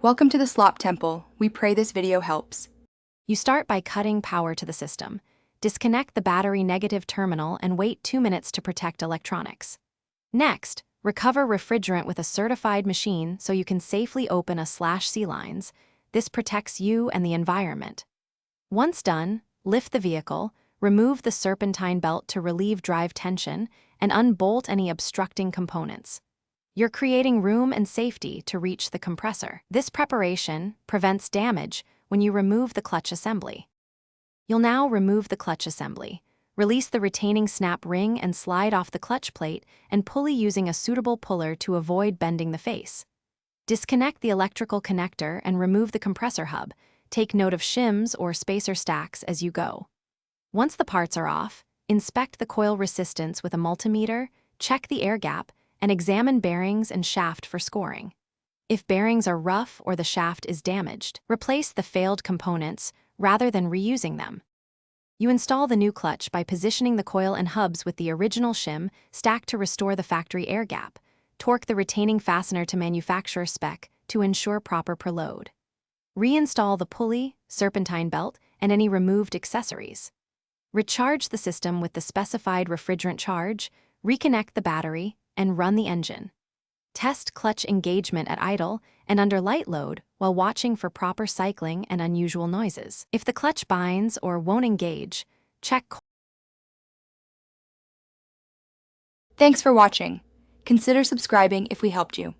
Welcome to the Slop Temple. We pray this video helps. You start by cutting power to the system. Disconnect the battery negative terminal and wait 2 minutes to protect electronics. Next, recover refrigerant with a certified machine so you can safely open a/C lines. This protects you and the environment. Once done, lift the vehicle, remove the serpentine belt to relieve drive tension, and unbolt any obstructing components. You're creating room and safety to reach the compressor. This preparation prevents damage when you remove the clutch assembly. You'll now remove the clutch assembly. Release the retaining snap ring and slide off the clutch plate and pulley using a suitable puller to avoid bending the face. Disconnect the electrical connector and remove the compressor hub. Take note of shims or spacer stacks as you go. Once the parts are off, inspect the coil resistance with a multimeter, check the air gap, and examine bearings and shaft for scoring. If bearings are rough or the shaft is damaged, replace the failed components rather than reusing them. You install the new clutch by positioning the coil and hubs with the original shim stacked to restore the factory air gap. Torque the retaining fastener to manufacturer spec to ensure proper preload. Reinstall the pulley, serpentine belt, and any removed accessories. Recharge the system with the specified refrigerant charge, reconnect the battery, and run the engine. Test clutch engagement at idle and under light load while watching for proper cycling and unusual noises. If the clutch binds or won't engage, check. Thanks for watching. Consider subscribing if we helped you.